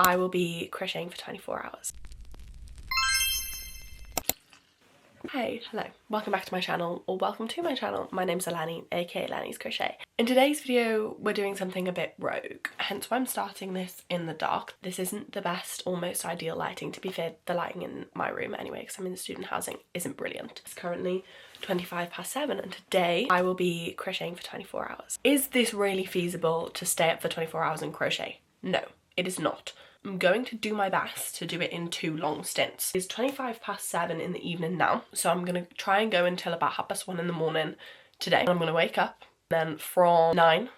I will be crocheting for 24 hours. Hey, hello, welcome back to my channel, or welcome to my channel. My name's Alani, aka Lani's Crochet. In today's video, we're doing something a bit rogue, hence why I'm starting this in the dark. This isn't the best or most ideal lighting. To be fair, the lighting in my room anyway, because I'm in student housing, isn't brilliant. It's currently 7:25, and today I will be crocheting for 24 hours. Is this really feasible to stay up for 24 hours and crochet? No, it is not. I'm going to do my best to do it in 2 long stints. It's 7:25 in the evening now, so I'm gonna try and go until about 1:30 in the morning today. I'm gonna wake up, then from 9,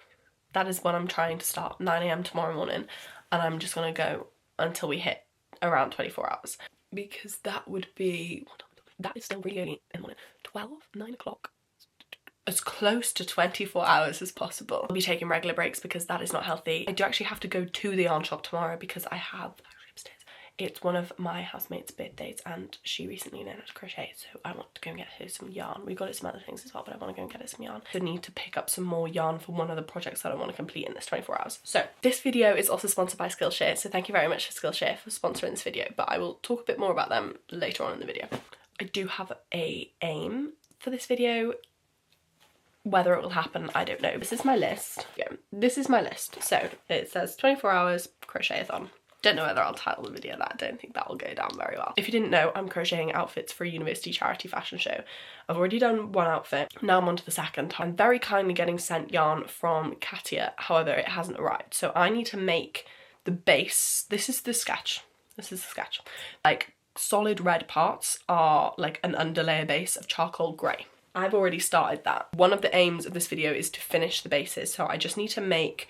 that is when I'm trying to start, 9 AM tomorrow morning, and I'm just gonna go until we hit around 24 hours. Because that would be, that is still really early in the morning, 9 o'clock. As close to 24 hours as possible. I'll be taking regular breaks because that is not healthy. I do actually have to go to the yarn shop tomorrow because I have, actually upstairs, it's one of my housemate's birthdays and she recently learned how to crochet, so I want to go and get her some yarn. We've got her some other things as well, but I want to go and get her some yarn. I need to pick up some more yarn for one of the projects that I want to complete in this 24 hours. So this video is also sponsored by Skillshare, so thank you very much to Skillshare for sponsoring this video, but I will talk a bit more about them later on in the video. I do have a aim for this video. Whether it will happen, I don't know. This is my list. Yeah, this is my list. So it says 24 hours crochet-a-thon. Don't know whether I'll title the video that. I don't think that will go down very well. If you didn't know, I'm crocheting outfits for a university charity fashion show. I've already done one outfit. Now I'm on to the second. I'm very kindly getting sent yarn from Katia. However, it hasn't arrived. So I need to make the base. This is the sketch. This is the sketch. Like, solid red parts are like an underlayer base of charcoal grey. I've already started that. One of the aims of this video is to finish the bases, so I just need to make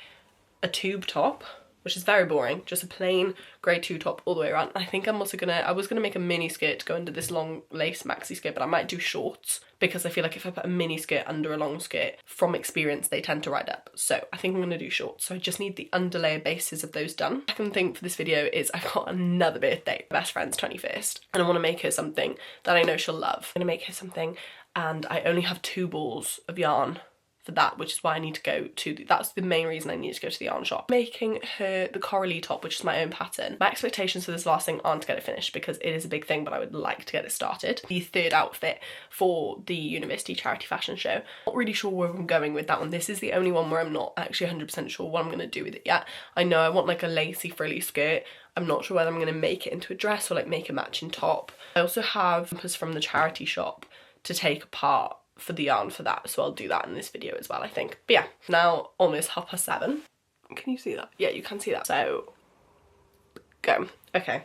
a tube top, which is very boring, just a plain grey tube top all the way around. I think I'm also I was gonna make a mini skirt to go under this long lace maxi skirt, but I might do shorts because I feel like if I put a mini skirt under a long skirt, from experience, they tend to ride up. So I think I'm gonna do shorts. So I just need the underlayer bases of those done. Second thing for this video is I've got another birthday, my best friend's 21st, and I wanna make her something that I know she'll love. I'm gonna make her something, and I only have 2 balls of yarn for that, which is why I need to go to that's the main reason I need to go to the yarn shop. Making her the coralie top, which is my own pattern. My expectations for this last thing aren't to get it finished because it is a big thing, but I would like to get it started. The third outfit for the university charity fashion show. Not really sure where I'm going with that one. This is the only one where I'm not actually 100% sure what I'm going to do with it yet. I know I want like a lacy frilly skirt. I'm not sure whether I'm going to make it into a dress or like make a matching top. I also have jumpers from the charity shop to take apart for the yarn for that, so I'll do that in this video as well, I think. But yeah, now almost 7:30. Can you see that? Yeah, you can see that. So go. Okay.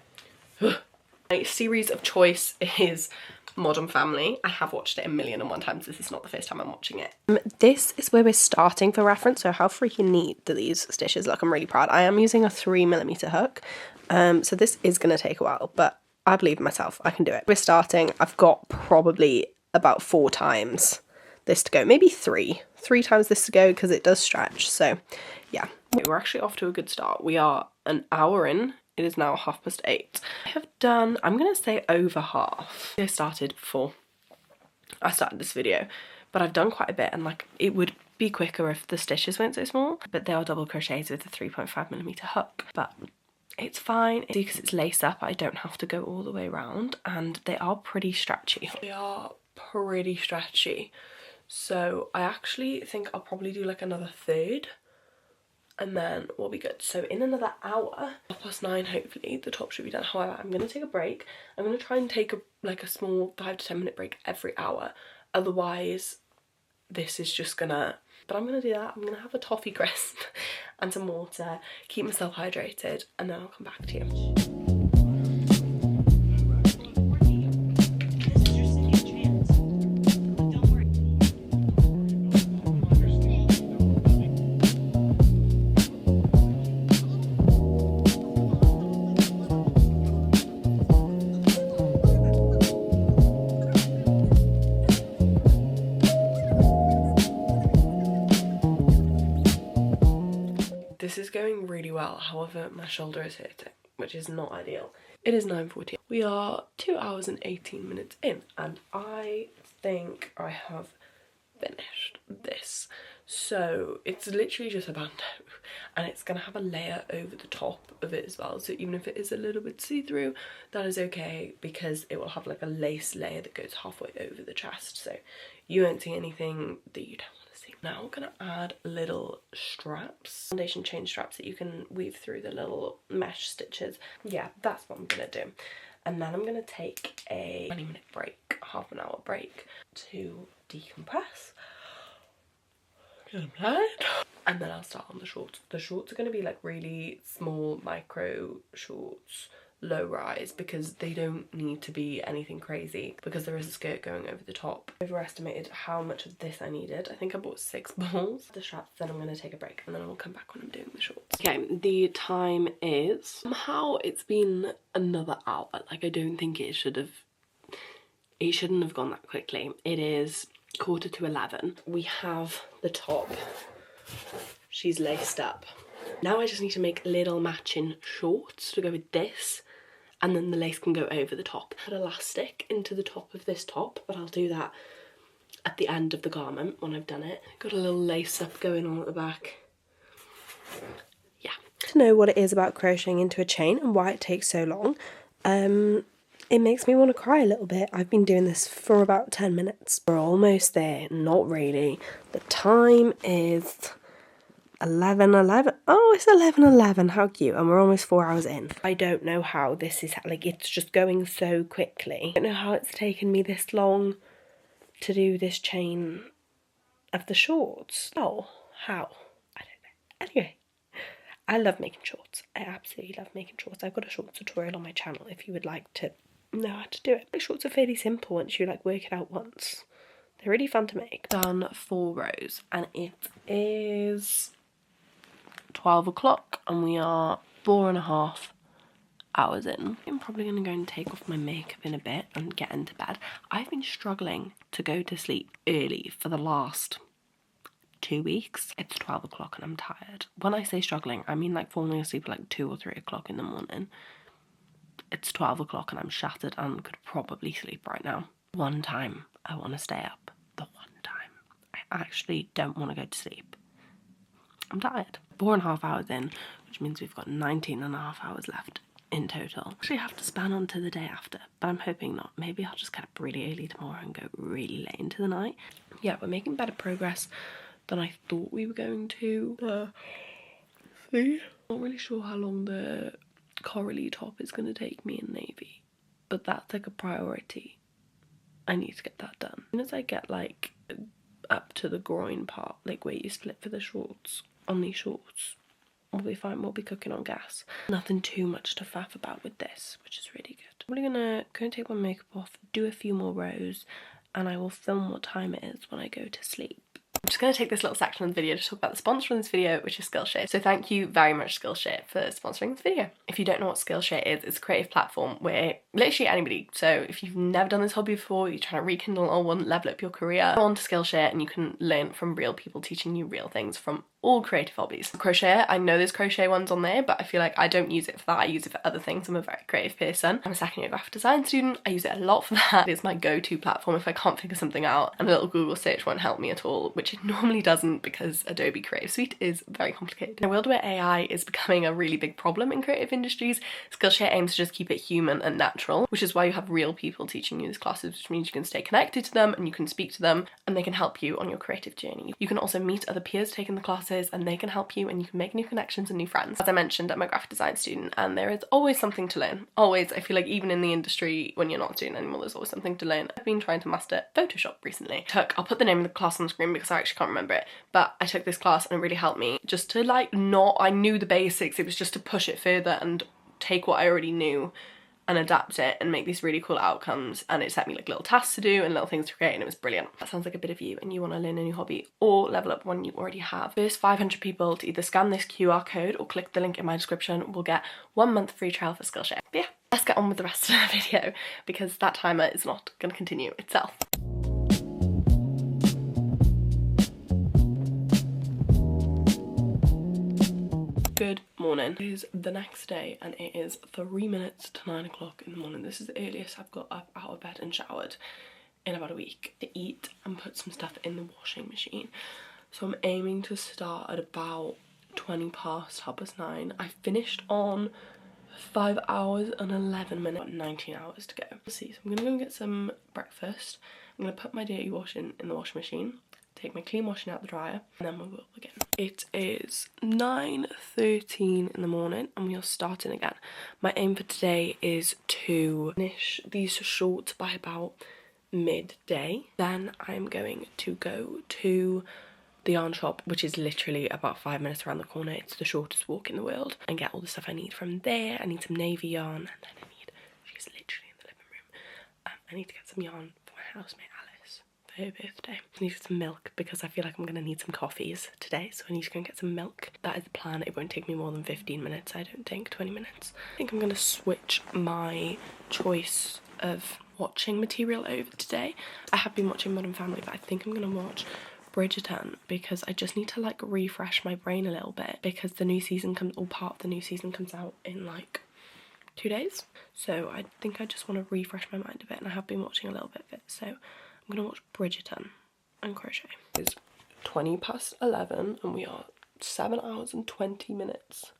My series of choice is Modern Family. I have watched it 1,000,001 times. This is not the first time I'm watching it. This is where we're starting for reference, so how freaking neat do these stitches look? I'm really proud. I am using a 3mm hook, so this is going to take a while, but I believe in myself. I can do it. We're starting. I've got probably about 4 times this to go, maybe 3 times this to go because it does stretch. So yeah, we're actually off to a good start. We are an hour in. It is now 8:30. I have done, I'm gonna say, over half. I started before I started this video, but I've done quite a bit, and like it would be quicker if the stitches weren't so small, but they are double crochets with a 3.5mm hook. But it's fine because it's lace up. I don't have to go all the way around, and they are pretty stretchy. They are pretty stretchy, so I actually think I'll probably do like another third and then we'll be good. So in another hour, 9:30 hopefully, the top should be done. However, I'm going to take a break. I'm going to try and take a small 5 to 10 minute break every hour, otherwise this is just gonna, but I'm gonna do that. I'm gonna have a toffee crisp and some water, keep myself hydrated, and then I'll come back to you. This is going really well, however my shoulder is hurting, which is not ideal. It is 9:40. We are 2 hours and 18 minutes in, and I think I have finished this. So it's literally just a bandeau, and it's gonna have a layer over the top of it as well, so even if it is a little bit see-through, that is okay, because it will have like a lace layer that goes halfway over the chest, so you won't see anything that you don't want to see. Now we're gonna add little straps, foundation chain straps that you can weave through the little mesh stitches. Yeah, that's what I'm gonna do. And then I'm gonna take a 20-minute break, half an hour break, to decompress. And then I'll start on the shorts. The shorts are going to be like really small micro shorts, low rise, because they don't need to be anything crazy, because there is a skirt going over the top. I overestimated how much of this I needed. I think I bought 6 balls. The straps, then I'm going to take a break, and then I'll come back when I'm doing the shorts. Okay, the time is, somehow it's been another hour. Like, I don't think it shouldn't have gone that quickly. It is 11:15. We have the top. She's laced up. Now I just need to make little matching shorts to go with this, and then the lace can go over the top. Put elastic into the top of this top, but I'll do that at the end of the garment when I've done it. Got a little lace up going on at the back. Yeah. To know what it is about crocheting into a chain and why it takes so long, it makes me want to cry a little bit. I've been doing this for about 10 minutes. We're almost there. Not really. The time is 11:11. Oh, it's 11:11. How cute. And we're almost 4 hours in. I don't know how this is, like, it's just going so quickly. I don't know how it's taken me this long to do this chain of the shorts. Oh, how? I don't know. Anyway, I love making shorts. I absolutely love making shorts. I've got a short tutorial on my channel if you would like to know how to do it. The shorts are fairly simple once you like work it out once. They're really fun to make. Done 4 rows, and it is 12 o'clock, and we are 4.5 hours in. I'm probably going to go and take off my makeup in a bit and get into bed. I've been struggling to go to sleep early for the last 2 weeks. It's 12 o'clock and I'm tired. When I say struggling, I mean like falling asleep at like 2 or 3 o'clock in the morning. It's 12 o'clock and I'm shattered and could probably sleep right now. One time I want to stay up. The one time I actually don't want to go to sleep. I'm tired. 4.5 hours in, which means we've got 19.5 hours left in total. Actually have to span on to the day after, but I'm hoping not. Maybe I'll just get up really early tomorrow and go really late into the night. Yeah, we're making better progress than I thought we were going to. See? Not really sure how long the corally top is going to take me in navy, but that's like a priority. I need to get that done. As soon as I get like up to the groin part, like where you split for the shorts, on these shorts, we'll be fine. We'll be cooking on gas. Nothing too much to faff about with this, which is really good. I'm really gonna go and take my makeup off, do a few more rows, and I will film what time it is when I go to sleep. I'm just going to take this little section of the video to talk about the sponsor of this video, which is Skillshare. So thank you very much, Skillshare, for sponsoring this video. If you don't know what Skillshare is, it's a creative platform where literally anybody, so if you've never done this hobby before, you're trying to rekindle or want to level up your career, go on to Skillshare and you can learn from real people teaching you real things from all creative hobbies. Crochet, I know there's crochet ones on there, but I feel like I don't use it for that. I use it for other things. I'm a very creative person. I'm a second year graphic design student. I use it a lot for that. It's my go-to platform if I can't figure something out, and a little Google search won't help me at all, which it normally doesn't because Adobe Creative Suite is very complicated. In a world where AI is becoming a really big problem in creative industries, Skillshare aims to just keep it human and natural, which is why you have real people teaching you these classes, which means you can stay connected to them and you can speak to them and they can help you on your creative journey. You can also meet other peers taking the classes and they can help you, and you can make new connections and new friends. As I mentioned, I'm a graphic design student and there is always something to learn. Always. I feel like even in the industry when you're not a student anymore, there's always something to learn. I've been trying to master Photoshop recently. I'll put the name of the class on the screen because I actually can't remember it, but I took this class and it really helped me just to like I knew the basics. It was just to push it further and take what I already knew and adapt it and make these really cool outcomes, and it set me like little tasks to do and little things to create, and it was brilliant. That sounds like a bit of you and you want to learn a new hobby or level up one you already have. First 500 people to either scan this QR code or click the link in my description will get 1 month free trial for Skillshare. But yeah, let's get on with the rest of the video because that timer is not going to continue itself. Good morning. It is the next day and it is 3 minutes to 9 o'clock in the morning. This is the earliest I've got up out of bed and showered in about a week to eat and put some stuff in the washing machine. So I'm aiming to start at about 20 past 9:30. I finished on 5 hours and 11 minutes, 19 hours to go. Let's see, so I'm gonna go and get some breakfast. I'm gonna put my dirty washing in the washing machine, take my clean washing out the dryer, and then we'll begin. It is 9:13 in the morning and we are starting again. My aim for today is to finish these shorts by about midday. Then I'm going to go to the yarn shop, which is literally about 5 minutes around the corner. It's the shortest walk in the world, and get all the stuff I need from there. I need some navy yarn, and then she's literally in the living room. I need to get some yarn for my housemate Alice for her birthday. I need some milk because I feel like I'm going to need some coffees today, so I need to go and get some milk. That is the plan. It won't take me more than 15 minutes, I don't think, 20 minutes. I think I'm going to switch my choice of watching material over today. I have been watching Modern Family, but I think I'm going to watch Bridgerton because I just need to like refresh my brain a little bit, because the new season comes, or part of the new season comes out in like 2 days. So I think I just want to refresh my mind a bit, and I have been watching a little bit of it. So I'm going to watch Bridgerton and crochet. It's 20 past 11 and we are 7 hours and 20 minutes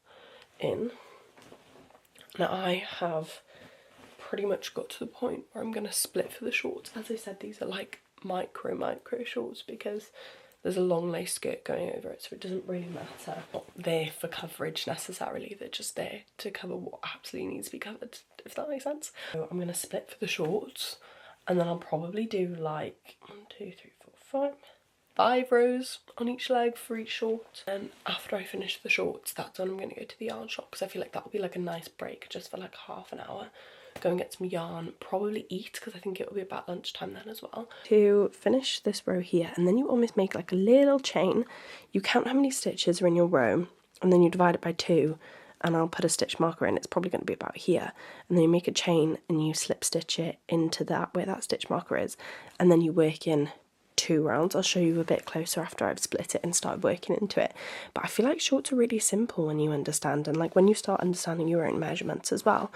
in. Now I have pretty much got to the point where I'm going to split for the shorts. As I said, these are like micro shorts because there's a long lace skirt going over it, so it doesn't really matter. Not there for coverage necessarily, they're just there to cover what absolutely needs to be covered, if that makes sense. So I'm going to split for the shorts, and then I'll probably do like 1, 2, 3, 4, 5 rows on each leg for each short. And after I finish the shorts, that's when I'm going to go to the yarn shop, because I feel like that'll be like a nice break just for like half an hour. Go and get some yarn, probably eat, because I think it will be about lunchtime then as well. To finish this row here, and then you almost make like a little chain. You count how many stitches are in your row, and then you divide it by 2, and I'll put a stitch marker in. It's probably going to be about here, and then you make a chain and you slip stitch it into that where that stitch marker is, and then you work in 2 rounds. I'll show you a bit closer after I've split it and started working into it. But I feel like shorts are really simple when you understand, and like when you start understanding your own measurements as well.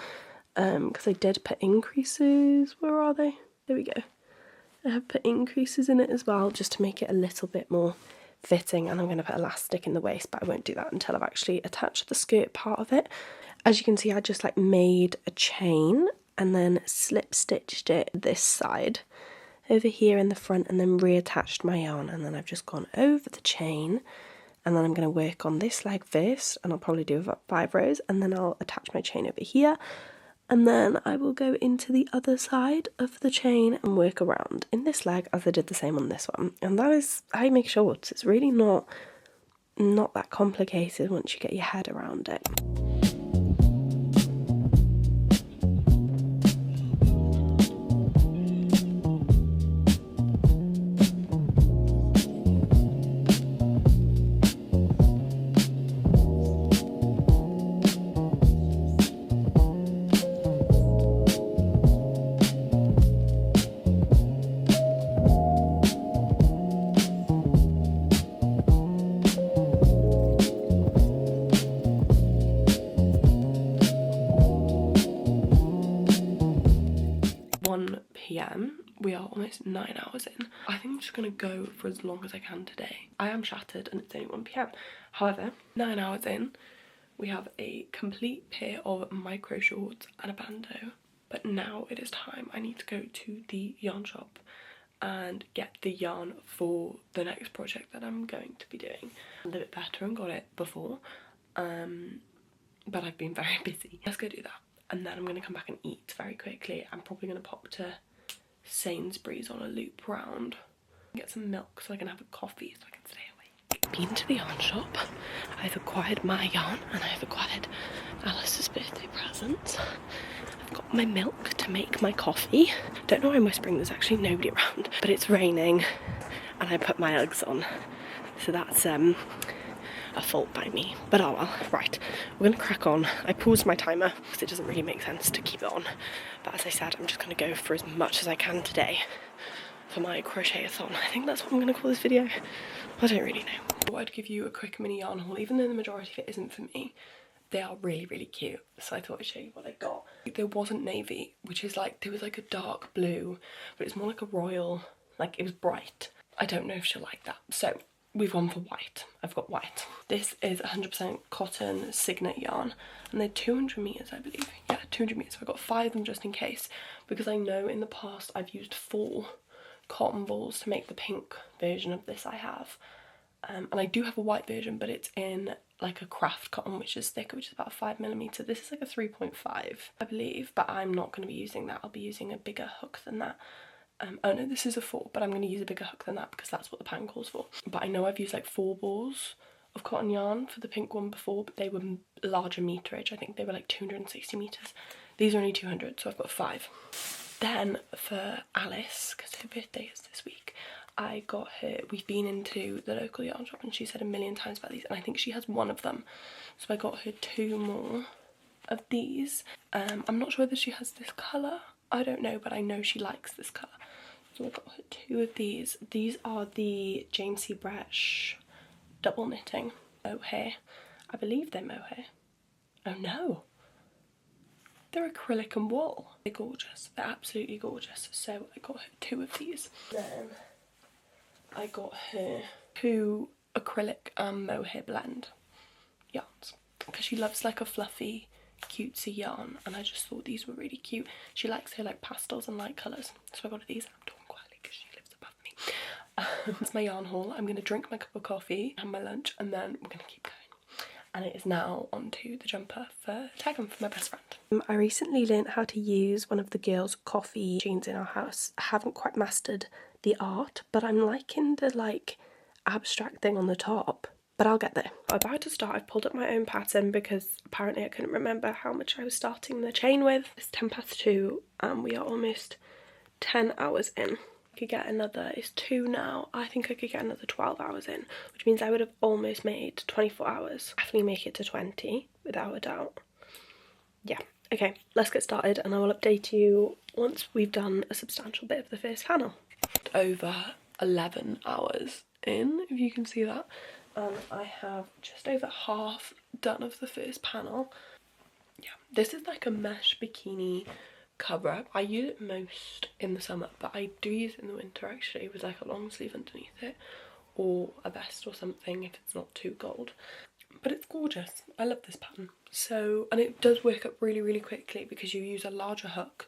Because I did put increases, where are they? There we go. I have put increases in it as well, just to make it a little bit more fitting, and I'm going to put elastic in the waist, but I won't do that until I've actually attached the skirt part of it. As you can see, I just like made a chain and then slip stitched it this side over here in the front, and then reattached my yarn, and then I've just gone over the chain, and then I'm going to work on this leg first, and I'll probably do about 5 rows, and then I'll attach my chain over here. And then I will go into the other side of the chain and work around in this leg as I did the same on this one. And that is how you make shorts. It's really not that complicated once you get your head around it. PM. We are almost 9 hours in. I think I'm just going to go for as long as I can today. I am shattered and it's only 1 PM. However, 9 hours in, we have a complete pair of micro shorts and a bandeau. But now it is time. I need to go to the yarn shop and get the yarn for the next project that I'm going to be doing. A little bit better and got it before, but I've been very busy. Let's go do that. And then I'm going to come back and eat very quickly. I'm probably going to pop to Sainsbury's on a loop round, get some milk so I can have a coffee so I can stay awake. Been to the yarn shop. I've acquired my yarn and I've acquired Alice's birthday present. I've got my milk to make my coffee. Don't know why I'm whispering, there's actually nobody around, but it's raining and I put my Uggs on, so that's a fault by me, but oh well. Right, we're gonna crack on. I paused my timer because it doesn't really make sense to keep it on, but as I said, I'm just gonna go for as much as I can today for my crochet-a-thon. I think that's what I'm gonna call this video. I don't really know. I thought I'd give you a quick mini yarn haul, even though the majority of it isn't for me. They are really, really cute, so I thought I'd show you what I got. There wasn't navy, which is like, there was like a dark blue, but it's more like a royal, like it was bright. I don't know if she'll like that, so we've gone for white. I've got white. This is 100% cotton Signet yarn, and they're 200 meters, I believe. Yeah, 200 meters. So I got 5 of them just in case, because I know in the past I've used 4 cotton balls to make the pink version of this I have. And I do have a white version, but it's in like a craft cotton, which is thicker, which is about 5mm. This is like a 3.5, I believe, but I'm not going to be using that. I'll be using a bigger hook than that. Oh no, this is a 4, but I'm going to use a bigger hook than that because that's what the pattern calls for. But I know I've used like 4 balls of cotton yarn for the pink one before, but they were larger meterage. I think they were like 260 meters. These are only 200, so I've got 5. Then for Alice, because her birthday is this week, I got her, we've been into the local yarn shop and she said a million times about these, and I think she has 1 of them. So I got her 2 more of these. I'm not sure whether she has this colour. I don't know, but I know she likes this colour. So I got her 2 of these. These are the Jane C. Bresh double knitting mohair. I believe they're mohair. Oh no. They're acrylic and wool. They're gorgeous. They're absolutely gorgeous. So I got her 2 of these. Then I got her 2 acrylic mohair blend yarns because she loves like a fluffy, cutesy yarn, and I just thought these were really cute. She likes her like pastels and light colours, so I got her these. I'm talking quietly because she lives above me. That's my yarn haul. I'm going to drink my cup of coffee, have my lunch, and then we're going to keep going. And it is now onto the jumper for Tegan, for my best friend. I recently learned how to use one of the girls' coffee machines in our house. I haven't quite mastered the art, but I'm liking the like abstract thing on the top, but I'll get there. I'm about to start. I've pulled up my own pattern because apparently I couldn't remember how much I was starting the chain with. It's 2:10 and we are almost 10 hours in. I could get another, it's 2 now, I think I could get another 12 hours in, which means I would have almost made 24 hours. Definitely make it to 20, without a doubt. Yeah, okay, let's get started and I will update you once we've done a substantial bit of the first panel. Over 11 hours in, if you can see that, and I have just over half done of the first panel. Yeah, this is like a mesh bikini cover up. I use it most in the summer, but I do use it in the winter actually with like a long sleeve underneath it or a vest or something if it's not too cold. But it's gorgeous. I love this pattern. So, and it does work up really, really quickly because you use a larger hook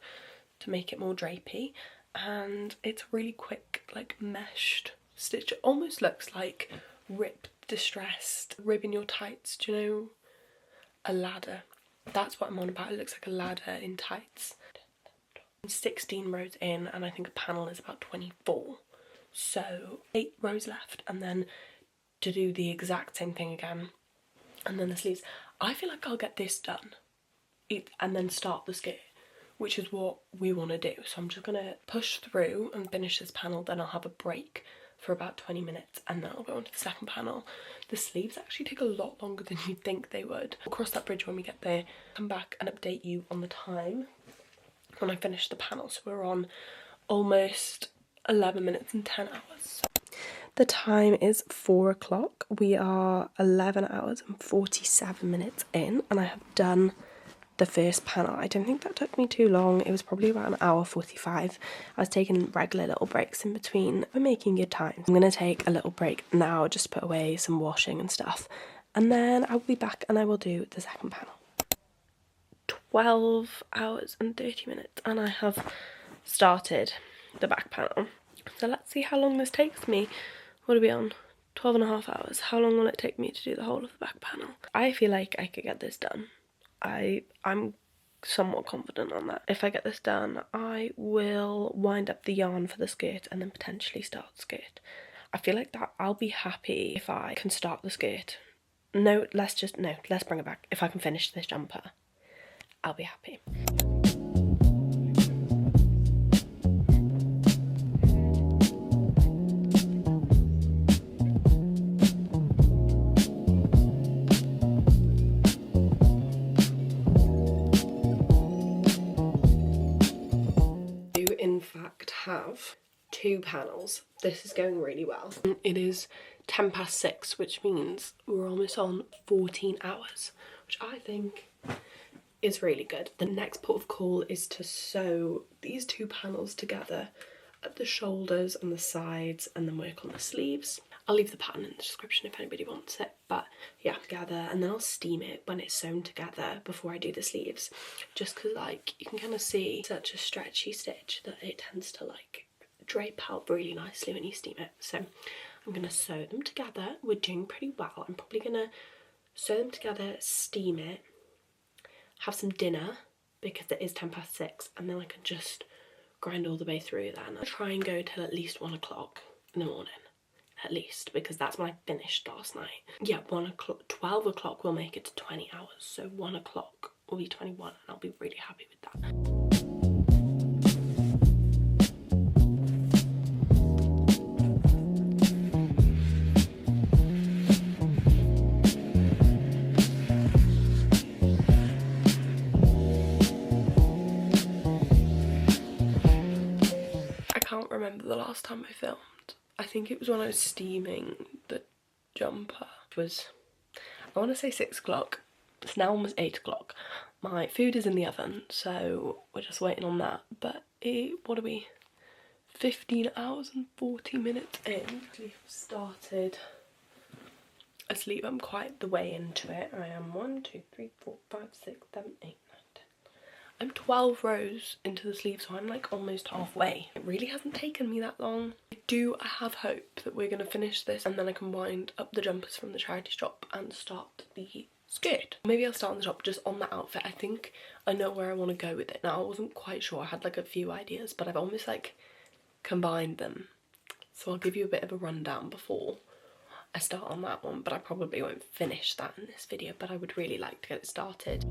to make it more drapey, and it's really quick, like meshed stitch. It almost looks like ripped, distressed rib in your tights. Do you know a ladder? That's what I'm on about. It looks like a ladder in tights. 16 rows in, and I think a panel is about 24. So 8 rows left, and then to do the exact same thing again, and then the sleeves. I feel like I'll get this done and then start the skirt, which is what we want to do. So I'm just gonna push through and finish this panel, then I'll have a break for about 20 minutes and then I'll go on to the second panel. The sleeves actually take a lot longer than you'd think they would. We'll cross that bridge when we get there. Come back and update you on the time when I finish the panel. So we're on almost 11 minutes and 10 hours. The time is 4 o'clock. We are 11 hours and 47 minutes in, and I have done the first panel. I don't think that took me too long. It was probably about an hour 45. I was taking regular little breaks in between. We're making good time. I'm going to take a little break now, just put away some washing and stuff, and then I'll be back and I will do the second panel. 12 hours and 30 minutes and I have started the back panel. So let's see how long this takes me. What are we on? 12 and a half hours. How long will it take me to do the whole of the back panel? I feel like I could get this done. I'm somewhat confident on that. If I get this done, I will wind up the yarn for the skirt and then potentially start the skirt. I feel like that I'll be happy if I can start the skirt. No, let's bring it back. If I can finish this jumper, I'll be happy. In fact have 2 panels. This is going really well. It is 6:10, which means we're almost on 14 hours, which I think is really good. The next port of call is to sew these 2 panels together at the shoulders and the sides and then work on the sleeves. I'll leave the pattern in the description if anybody wants it. But yeah, together, and then I'll steam it when it's sewn together before I do the sleeves, just because like you can kind of see such a stretchy stitch that it tends to like drape out really nicely when you steam it. So I'm gonna sew them together. We're doing pretty well. I'm probably gonna sew them together, steam it, have some dinner because it is 6:10, and then I can just grind all the way through then. I'll try and go till at least 1 o'clock in the morning, at least, because that's when I finished last night. Yeah, 1 o'clock, 12 o'clock will make it to 20 hours, so 1 o'clock will be 21, and I'll be really happy with that. I can't remember the last time I filmed. I think it was when I was steaming the jumper. It was, I want to say 6 o'clock. It's now almost 8 o'clock. My food is in the oven, so we're just waiting on that. But what are we? 15 hours and 40 minutes in. We've started asleep. I'm quite the way into it. I am 1, 2, 3, 4, 5, 6, 7, 8, 9, 10. I'm 12 rows into the sleeve, so I'm like almost halfway. It really hasn't taken me that long. I have hope that we're going to finish this and then I can wind up the jumpers from the charity shop and start the skirt. Maybe I'll start on the top, just on that outfit. I think I know where I want to go with it now. I wasn't quite sure. I had like a few ideas, but I've almost like combined them. So I'll give you a bit of a rundown before I start on that one, but I probably won't finish that in this video, but I would really like to get it started.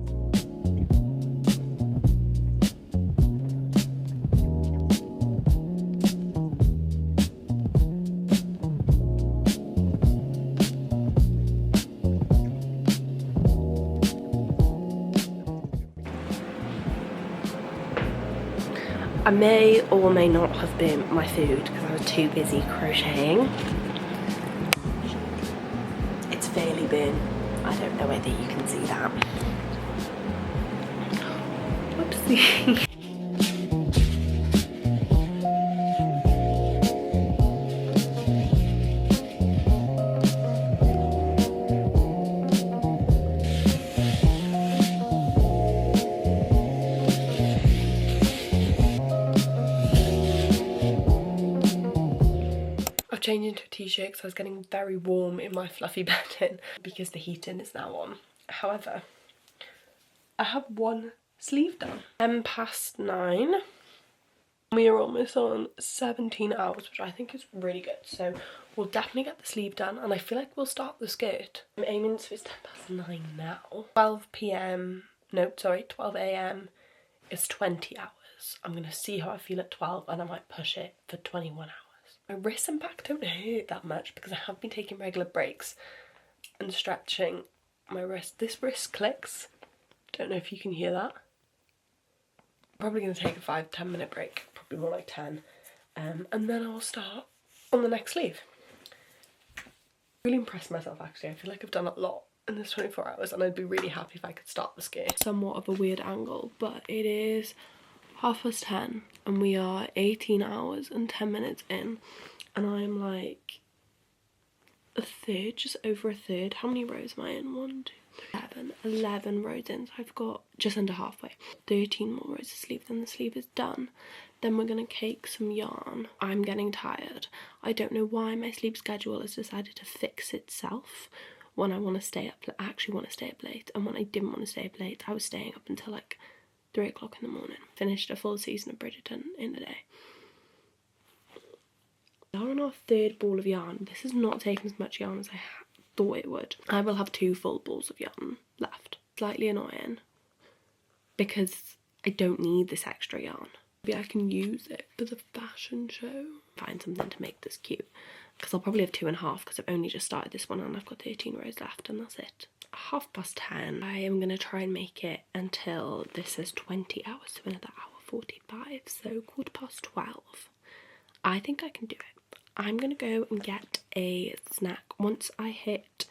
I may or may not have burnt my food because I was too busy crocheting. It's fairly burnt. I don't know whether you can see that. Whoopsie. Changed into a t-shirt because I was getting very warm in my fluffy bedding because the heating is now on. However, I have one sleeve done. 9:10. We are almost on 17 hours, which I think is really good. So we'll definitely get the sleeve done, and I feel like we'll start the skirt. I'm aiming, so it's 9:10 now. 12 p.m. No, sorry, 12 a.m. is 20 hours. I'm going to see how I feel at 12 and I might push it for 21 hours. My wrists and back don't hurt that much because I have been taking regular breaks and stretching my wrist. This wrist clicks. Don't know if you can hear that. I'm probably going to take a 5-10 minute break, probably more like 10, and then I'll start on the next sleeve. Really impressed myself actually. I feel like I've done a lot in this 24 hours and I'd be really happy if I could start the skirt. Somewhat of a weird angle, but it is 10:30 and we are 18 hours and 10 minutes in, and I'm like a third, just over a third. How many rows am I in? 1, 2, 3, 11 rows in, so I've got just under halfway. 13 more rows of sleeve, then the sleeve is done. Then we're gonna cake some yarn. I'm getting tired. I don't know why my sleep schedule has decided to fix itself when I want to stay up. I actually want to stay up late, and when I didn't want to stay up late, I was staying up until like 3 o'clock in the morning. Finished a full season of Bridgerton in a day. We are on our 3rd ball of yarn. This has not taken as much yarn as I thought it would. I will have 2 full balls of yarn left. Slightly annoying because I don't need this extra yarn. Maybe I can use it for the fashion show. Find something to make this cute, because I'll probably have 2.5 because I've only just started this one and I've got 13 rows left and that's it. 10:30. I am going to try and make it until this is 20 hours, so another hour 45, so 12:15. I think I can do it. I'm going to go and get a snack. Once I hit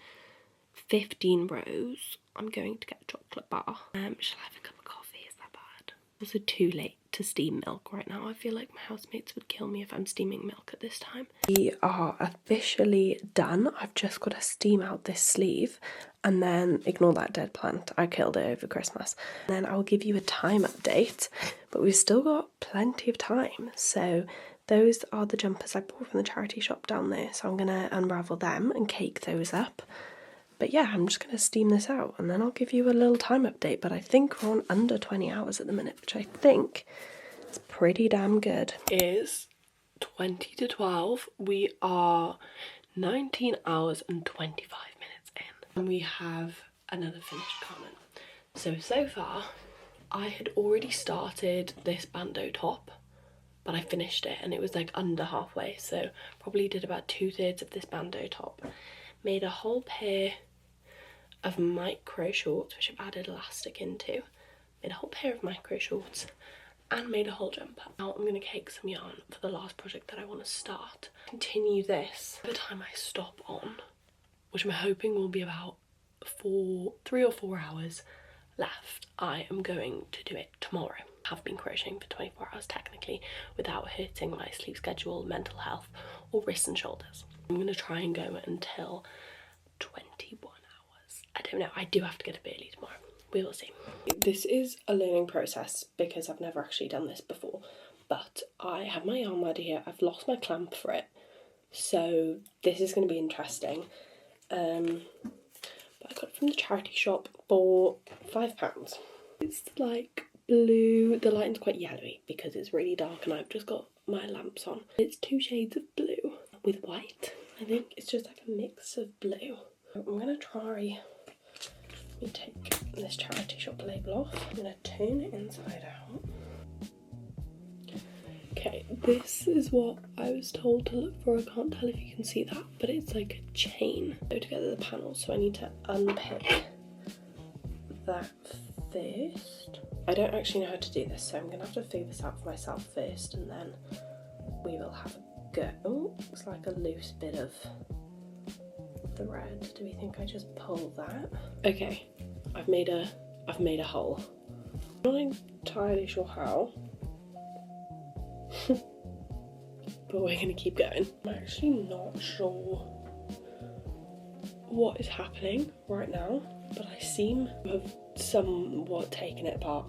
15 rows, I'm going to get a chocolate bar. Shall I have a cup of coffee? Is that bad? Also too late to steam milk right now. I feel like my housemates would kill me if I'm steaming milk at this time. We are officially done. I've just got to steam out this sleeve and then ignore that dead plant. I killed it over Christmas. And then I'll give you a time update, but we've still got plenty of time. So those are the jumpers I bought from the charity shop down there. So I'm going to unravel them and cake those up. But yeah, I'm just going to steam this out and then I'll give you a little time update. But I think we're on under 20 hours at the minute, which I think is pretty damn good. It is 20 to 12. We are 19 hours and 25 minutes in. And we have another finished garment. So far, I had already started this bandeau top, but I finished it and it was like under halfway. So probably did about 2/3 of this bandeau top. Made a whole pair of micro shorts, which I've added elastic into. Made a whole pair of micro shorts and made a whole jumper. Now I'm going to cake some yarn for the last project that I want to start. Continue this by the time I stop on, which I'm hoping will be about 3 or 4 hours left. I am going to do it tomorrow. I have been crocheting for 24 hours technically without hurting my sleep schedule, mental health or wrists and shoulders. I'm going to try and go until 21 hours. I don't know, I do have to get up early tomorrow. We will see. This is a learning process because I've never actually done this before, but I have my yarn ladder here. I've lost my clamp for it, so this is going to be interesting. But I got it from the charity shop for £5. It's like blue. The lighting's quite yellowy because it's really dark and I've just got my lamps on. It's 2 shades of blue with white. I think it's just like a mix of blue. I'm gonna try, let me take this charity shop label off. I'm gonna turn it inside out. Okay, this is what I was told to look for. I can't tell if you can see that, but it's like a chain. Go together the panels, so I need to unpick that first. I don't actually know how to do this, so I'm gonna have to figure this out for myself first and then we will have a go. Oh, it's like a loose bit of thread. Do we think I just pull that? Okay, I've made a hole. I'm not entirely sure how, but we're gonna keep going. I'm actually not sure what is happening right now, but I seem to have somewhat taken it apart.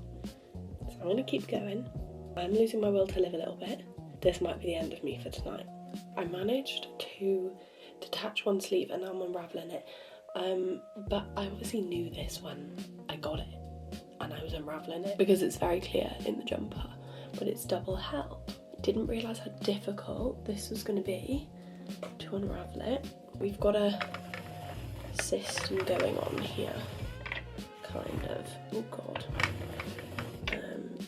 So I'm gonna keep going. I'm losing my will to live a little bit. This might be the end of me for tonight. I managed to detach one sleeve and now I'm unraveling it. But I obviously knew this when I got it and I was unraveling it because it's very clear in the jumper, but it's double held. Didn't realise how difficult this was going to be to unravel it. We've got a system going on here, kind of. Oh god.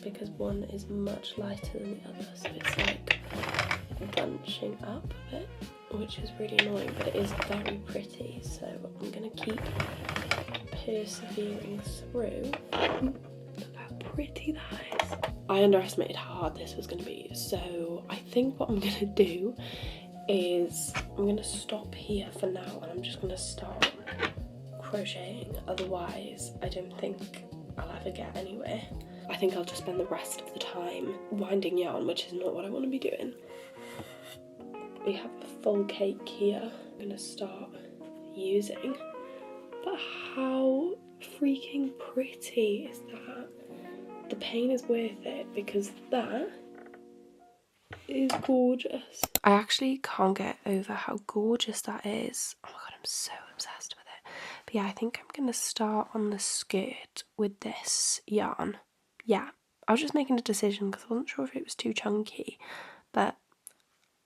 Because one is much lighter than the other, so it's like bunching up a bit, which is really annoying, but it is very pretty, so I'm gonna keep persevering through. Look how pretty that is. I underestimated how hard this was gonna be, so I think what I'm gonna do is I'm gonna stop here for now and I'm just gonna start crocheting, otherwise I don't think I'll ever get anywhere. I think I'll just spend the rest of the time winding yarn, which is not what I want to be doing. We have a full cake here I'm going to start using, but how freaking pretty is that? The pain is worth it because that is gorgeous. I actually can't get over how gorgeous that is. Oh my god, I'm so obsessed with it. But yeah, I think I'm going to start on the skirt with this yarn. Yeah, I was just making a decision because I wasn't sure if it was too chunky, but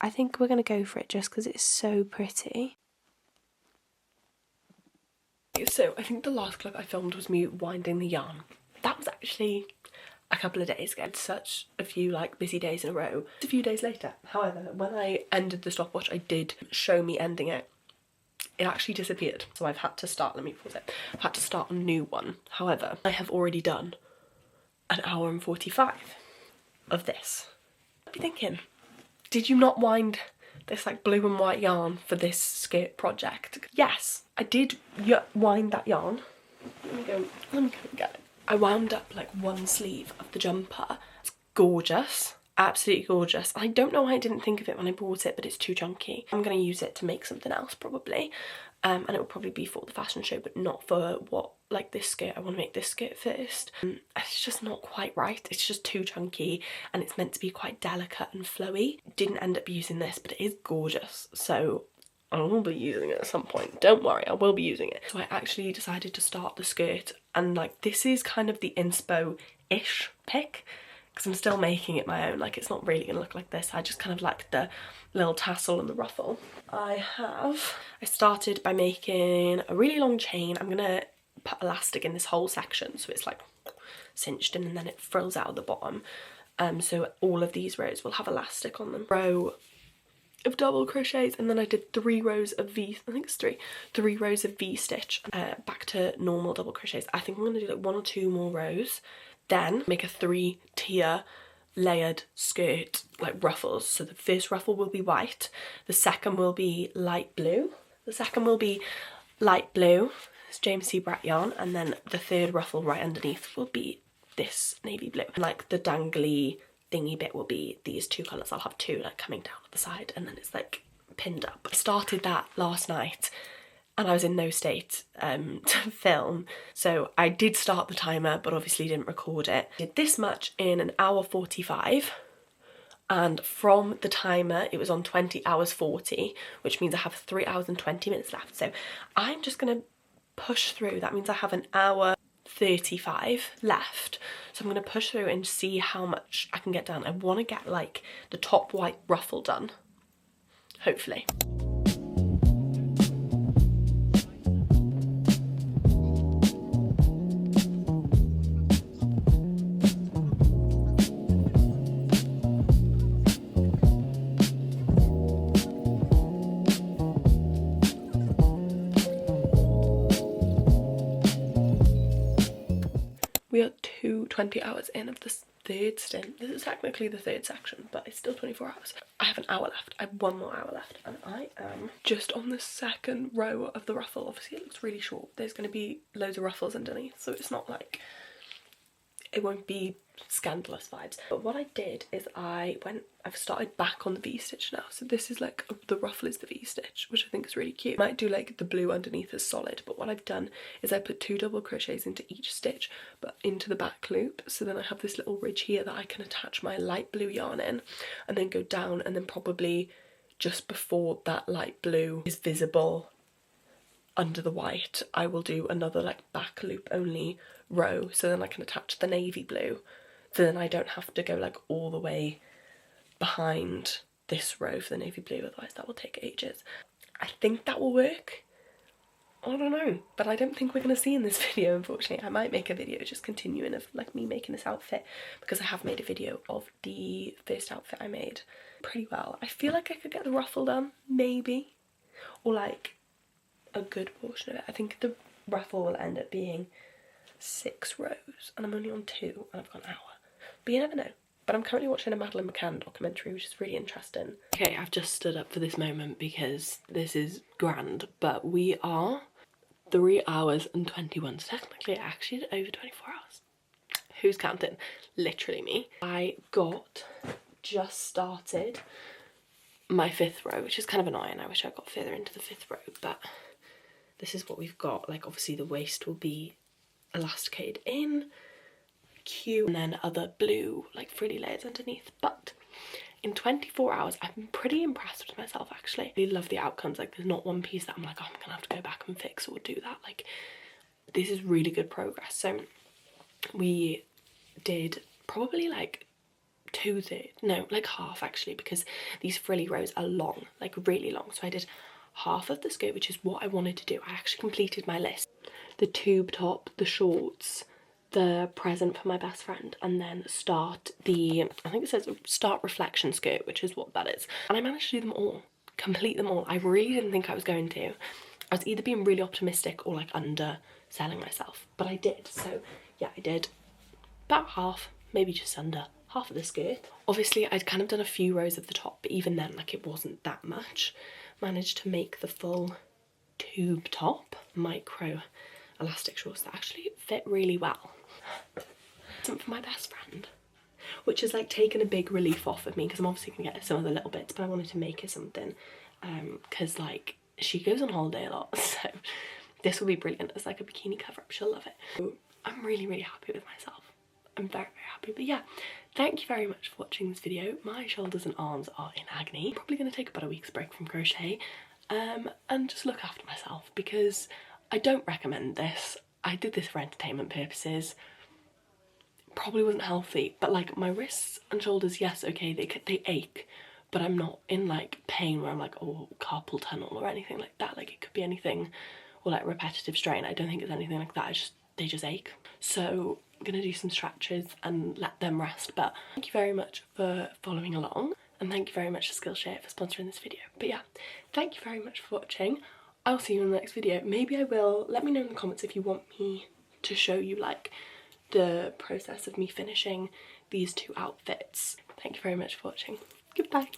I think we're going to go for it just because it's so pretty. So I think the last clip I filmed was me winding the yarn. That was actually a couple of days ago. Such a few like busy days in a row. A few days later, however, when I ended the stopwatch, I did show me ending it. It actually disappeared, so I've had to start, let me pause it. I've had to start a new one. However, I have already done an hour and 45 of this. I'd be thinking, did you not wind this like blue and white yarn for this skirt project? Yes, I did wind that yarn. Let me go and get it. I wound up like one sleeve of the jumper. It's gorgeous. Absolutely gorgeous. I don't know why I didn't think of it when I bought it, but it's too chunky. I'm going to use it to make something else probably, and it will probably be for the fashion show, but not for what, like this skirt. I want to make this skirt first. It's just not quite right. It's just too chunky, and it's meant to be quite delicate and flowy. Didn't end up using this, but it is gorgeous, so I will be using it at some point. Don't worry, I will be using it. So I actually decided to start the skirt, and like this is kind of the inspo-ish pick, because I'm still making it my own. Like, it's not really gonna look like this. I just kind of like the little tassel and the ruffle. I started by making a really long chain. I'm gonna put elastic in this whole section so it's like cinched in, and then it frills out at the bottom. So all of these rows will have elastic on them. Row of double crochets, and then I did 3 rows of V, I think it's 3 rows of V stitch, back to normal double crochets. I think I'm gonna do like 1 or 2 more rows, then make a 3-tier layered skirt, like ruffles. So the first ruffle will be white, the second will be light blue, it's James C. Bratt yarn, and then the third ruffle right underneath will be this navy blue. And like the dangly thingy bit will be these 2 colours. I'll have 2 like coming down at the side, and then it's like pinned up. I started that last night and I was in no state to film, so I did start the timer but obviously didn't record it. I did this much in 1 hour 45, and from the timer it was on 20 hours 40, which means I have 3 hours and 20 minutes left. So I'm just gonna push through. That means I have 1 hour 35 left, so I'm going to push through and see how much I can get done. I want to get like the top white ruffle done, hopefully. We are 20 hours in of this 3rd stint. This is technically the 3rd section, but it's still 24 hours. I have 1 hour left. I have 1 more hour left, and I am just on the 2nd row of the ruffle. Obviously it looks really short. There's going to be loads of ruffles underneath, so it's not like, it won't be scandalous vibes. But what I did is I've started back on the V-stitch now. So this is like, the ruffle is the V-stitch, which I think is really cute. I might do like the blue underneath as solid, but what I've done is I put 2 double crochets into each stitch, but into the back loop. So then I have this little ridge here that I can attach my light blue yarn in, and then go down, and then probably just before that light blue is visible under the white, I will do another like back loop only row, so then I can attach the navy blue, so then I don't have to go like all the way behind this row for the navy blue, otherwise that will take ages. I think that will work. I don't know, but I don't think we're going to see in this video, unfortunately. I might make a video just continuing of like me making this outfit, because I have made a video of the first outfit I made pretty well. I feel like I could get the ruffle done, maybe, or like a good portion of it. I think the ruffle will end up being 6 rows, and I'm only on 2, and I've got 1 hour. But you never know. But I'm currently watching a Madeleine McCann documentary, which is really interesting. Okay, I've just stood up for this moment because this is grand, but we are 3 hours and 21. So technically I actually did over 24 hours. Who's counting? Literally me. I just started my 5th row, which is kind of annoying. I wish I got further into the 5th row, but this is what we've got. Like, obviously the waist will be elasticated in, cute, and then other blue like frilly layers underneath. But in 24 hours I've been pretty impressed with myself, actually. I really love the outcomes. Like, there's not one piece that I'm like, oh, I'm gonna have to go back and fix or do that. Like, this is really good progress. So we did probably like 2/3, no, like half actually, because these frilly rows are long, like really long. So I did half of the skirt, which is what I wanted to do. I actually completed my list. The tube top, the shorts, the present for my best friend, and then I think it says start reflection skirt, which is what that is. And I managed to do them all, complete them all. I really didn't think I was going to. I was either being really optimistic or like underselling myself, but I did. So yeah, I did about half, maybe just under half of the skirt. Obviously I'd kind of done a few rows of the top, but even then, like, it wasn't that much. Managed to make the full tube top, micro elastic shorts that actually fit really well. Something for my best friend. which has like taken a big relief off of me, because I'm obviously gonna get some of the little bits, but I wanted to make her something because like she goes on holiday a lot, so this will be brilliant as like a bikini cover up. She'll love it. So I'm really, really happy with myself. I'm very, very happy. But yeah, thank you very much for watching this video. My shoulders and arms are in agony. I'm probably going to take about a week's break from crochet and just look after myself, because I don't recommend this. I did this for entertainment purposes. Probably wasn't healthy, but like my wrists and shoulders, yes, okay, they ache, but I'm not in like pain where I'm like, oh, carpal tunnel or anything like that. Like it could be anything, or like repetitive strain. I don't think it's anything like that. They just ache. So I'm gonna do some stretches and let them rest. But thank you very much for following along, and thank you very much to Skillshare for sponsoring this video. But yeah, thank you very much for watching. I'll see you in the next video. Maybe I will, let me know in the comments if you want me to show you like the process of me finishing these two outfits. Thank you very much for watching. Goodbye.